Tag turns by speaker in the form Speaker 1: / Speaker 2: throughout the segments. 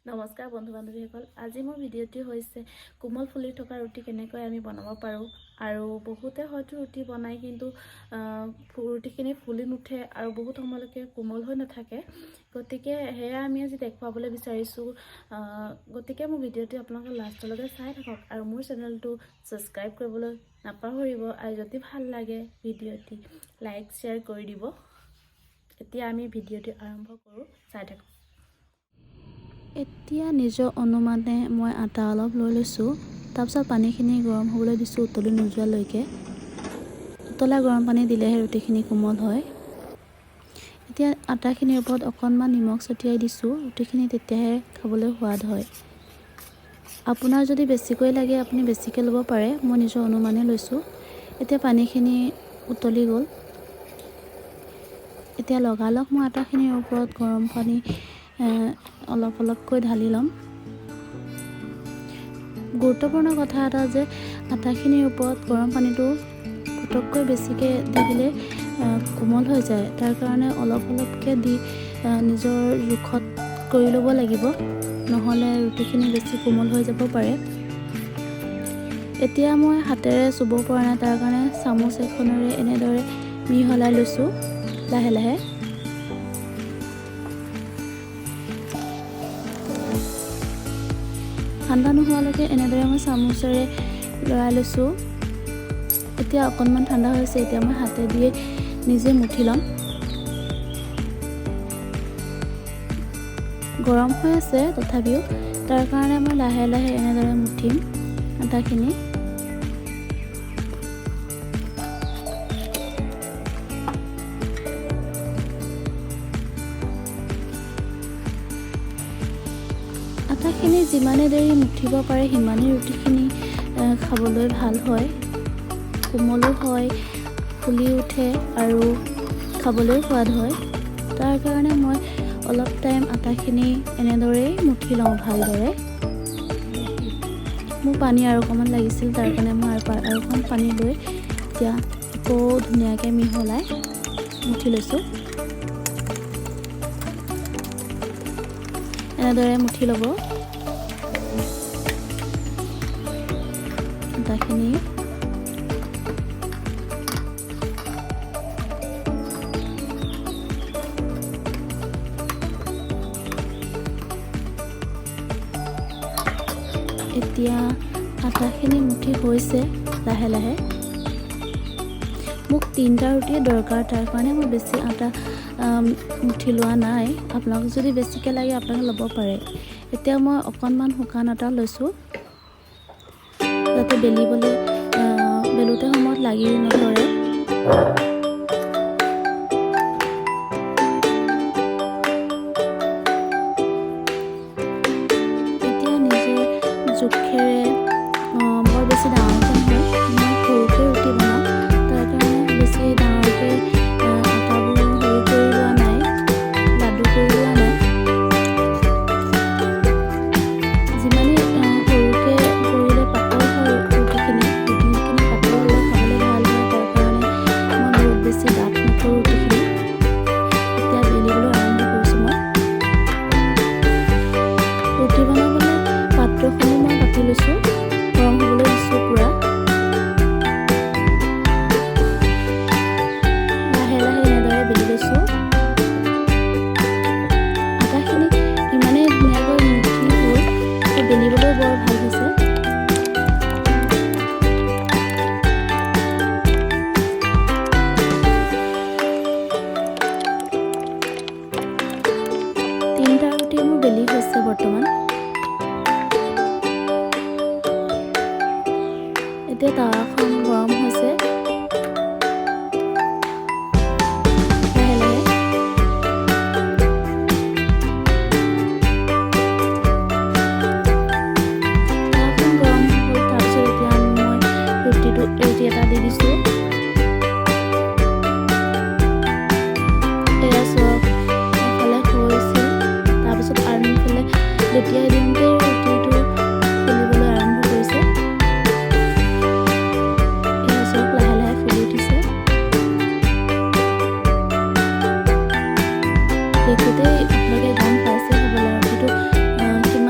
Speaker 1: নমস্কাৰ বন্ধু বান্ধৱীসকল, আজি মোৰ ভিডিঅ'টি হৈছে কোমল ফুলি থকা ৰুটি কেনেকৈ আমি বনাব পাৰোঁ। আৰু বহুতে হয়তো ৰুটি বনায় কিন্তু ৰুটিখিনি ফুলি নুঠে আৰু বহুত সময়লৈকে কোমল হৈ নাথাকে। গতিকে সেয়া আমি আজি দেখুৱাবলৈ বিচাৰিছোঁ। গতিকে মোৰ ভিডিঅ'টি আপোনালোকে লাষ্টলৈকে চাই থাকক আৰু মোৰ চেনেলটো ছাবস্ক্ৰাইব কৰিবলৈ নাপাহৰিব। আৰু যদি ভাল লাগে ভিডিঅ'টি লাইক শ্বেয়াৰ কৰি দিব। এতিয়া আমি ভিডিঅ'টি আৰম্ভ কৰোঁ, চাই থাকক। এতিয়া নিজৰ অনুমানে মই আটা অলপ লৈ লৈছোঁ। তাৰপিছত পানীখিনি গৰম হ'বলৈ দিছোঁ উতলি নোযোৱালৈকে। উতলা গৰম পানী দিলেহে ৰুটিখিনি কোমল হয়। এতিয়া আটাখিনিৰ ওপৰত অকণমান নিমখ ছটিয়াই দিছোঁ, ৰুটিখিনি তেতিয়াহে খাবলৈ সোৱাদ হয়। আপোনাৰ যদি বেছিকৈ লাগে আপুনি বেছিকৈ ল'ব পাৰে, মই নিজৰ অনুমানে লৈছোঁ। এতিয়া পানীখিনি উতলি গ'ল। এতিয়া লগালগ মই আটাখিনিৰ ওপৰত গৰম পানী অলপ অলপকৈ ঢালি ল'ম। গুৰুত্বপূৰ্ণ কথা এটা যে আটাখিনিৰ ওপৰত গৰম পানীটো পটককৈ বেছিকৈ দি দিলে কোমল হৈ যায়। তাৰ কাৰণে অলপ অলপকৈ দি নিজৰ জোখত কৰি ল'ব লাগিব, নহ'লে ৰুটিখিনি বেছি কোমল হৈ যাব পাৰে। এতিয়া মই হাতেৰে চুব পৰা নাই, তাৰ কাৰণে চামুচ এখনেৰে এনেদৰে মিহলাই লৈছোঁ লাহে লাহে। ঠাণ্ডা নোহোৱালৈকে এনেদৰে মই চামুচেৰে লৰাই লৈছোঁ। এতিয়া অকণমান ঠাণ্ডা হৈছে, এতিয়া মই হাতে দিয়ে নিজে মুঠি ল'ম। গৰম হৈ আছে তথাপিও, তাৰ কাৰণে মই লাহে লাহে এনেদৰে মুঠিম আটাখিনি। আটাখিনি যিমানে দেৰি মুঠিব পাৰে সিমানেই ৰুটিখিনি খাবলৈ ভাল হয়, কোমলো হয়, ফুলি উঠে আৰু খাবলৈও সোৱাদ হয়। তাৰ কাৰণে মই অলপ টাইম আটাখিনি এনেদৰেই মুঠি লওঁ ভালদৰে। মোক পানী আৰু অকণমান লাগিছিল, তাৰ কাৰণে মই আৰু অকণমান পানী লৈ এতিয়া আকৌ ধুনীয়াকৈ মিহলাই মুঠি লৈছোঁ। এনেদৰে মুঠি ল'ব আটাখিনি। এতিয়া আটাখিনি মুঠি হৈছে লাহে লাহে। মোক 3টা ৰুটিয়ে দৰকাৰ, তাৰ কাৰণে মই বেছি আটা মুঠি লোৱা নাই। আপোনালোক যদি বেছিকৈ লাগে আপোনালোকে ল'ব পাৰে। এতিয়া মই অকণমান শুকান আটা লৈছোঁ যাতে বেলোতে সময়ত লাগি নধৰে। এতিয়া নিজৰ জোখেৰে বৰ বেছি ডাঙৰকৈ নহয়, মই সৰুকৈ ৰুটি বনাওঁ, তাৰ কাৰণে বেছি ডাঙৰকৈ আটাবোৰ হেৰি কৰি লোৱা নাই, লাডু কৰি লোৱা নাই। যিমানেই সৰুকৈ কৰিলে পাতল হয় ৰুটিখিনি পাতল হ'লে খাবলৈ ভাল হয়, তাৰ কাৰণে মই বহুত বেছি ডাঠ নকৰোঁ ৰুটিখিনি। এতিয়া বেলিবলৈ আৰম্ভ কৰিছোঁ মই। ৰুটি বনাবলৈ পাত্ৰখনো মই পাতি লৈছোঁ, গৰম হ'বলৈ দিছোঁ পূৰা। লাহে লাহে এনেদৰে বেলি লৈছোঁ। আটাখিনি ইমানেই ধুনীয়াকৈ মুঠি হ'ল, বেলিবলৈও বৰ ভাল হৈছে। তিনিটা ৰুটি মোৰ বেলি হৈছে বৰ্তমান। এতিয়া তাৱাখন গৰম হৈছে। লাহে লাহে তাৱাখন গৰম হ'ল। তাৰপিছত এতিয়া মই ৰুটি এটা দি দিছোঁ। এয়া চাওক, এফালে হৈছিল, তাৰপিছত আৰু ইফালে লেটিয়াই দিওঁতে ৰুটিটো ফুলিবলৈ আৰম্ভ কৰিছে। এয়া চাওক, লাহে লাহে ফুলি উঠিছে। দেখোঁতেই আপোনালোকে গম পাইছে হ'বলৈ ৰুটিটো কিমান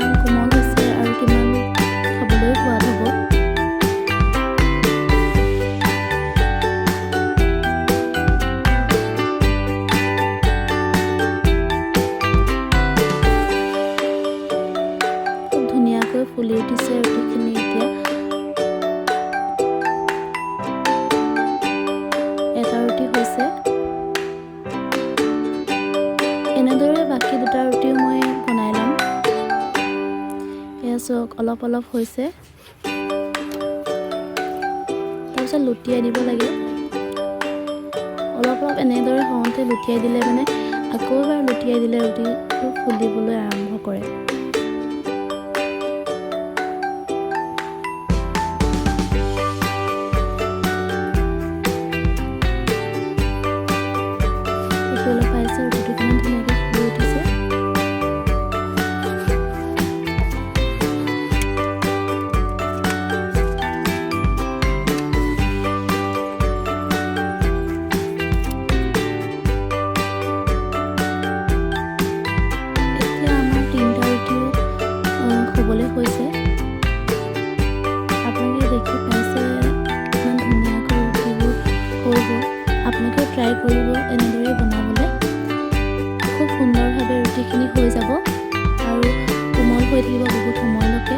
Speaker 1: ফুলি উঠিছে ৰুটিখিনি এতিয়া। এটা ৰুটি হৈছে। এনেদৰে বাকী দুটা ৰুটিও মই বনাই ল'ম। এয়া চাওক অলপ অলপ হৈছে। তাৰপিছত লুটিয়াই দিব লাগে। অলপ অলপ এনেদৰে হওঁতে লুটিয়াই দিলে মানে আকৌ এবাৰ লুটিয়াই দিলে ৰুটিটো ফুলিবলৈ আৰম্ভ কৰে। দেখিবলৈ পাইছে ৰুটিটো কিমান ধুনীয়াকৈ ফুলি উঠিছে। হ'বলৈ হৈছে। আপোনালোকে দেখি পাইছে কিমান ধুনীয়াকৈ ৰুটিবোৰ হৈ গ'ল। আপোনালোকে ট্ৰাই কৰিব এনেদৰে বনাবলৈ। খুব সুন্দৰভাৱে ৰুটিখিনি হৈ যাব আৰু কোমল হৈ থাকিব বহুত সময়লৈকে।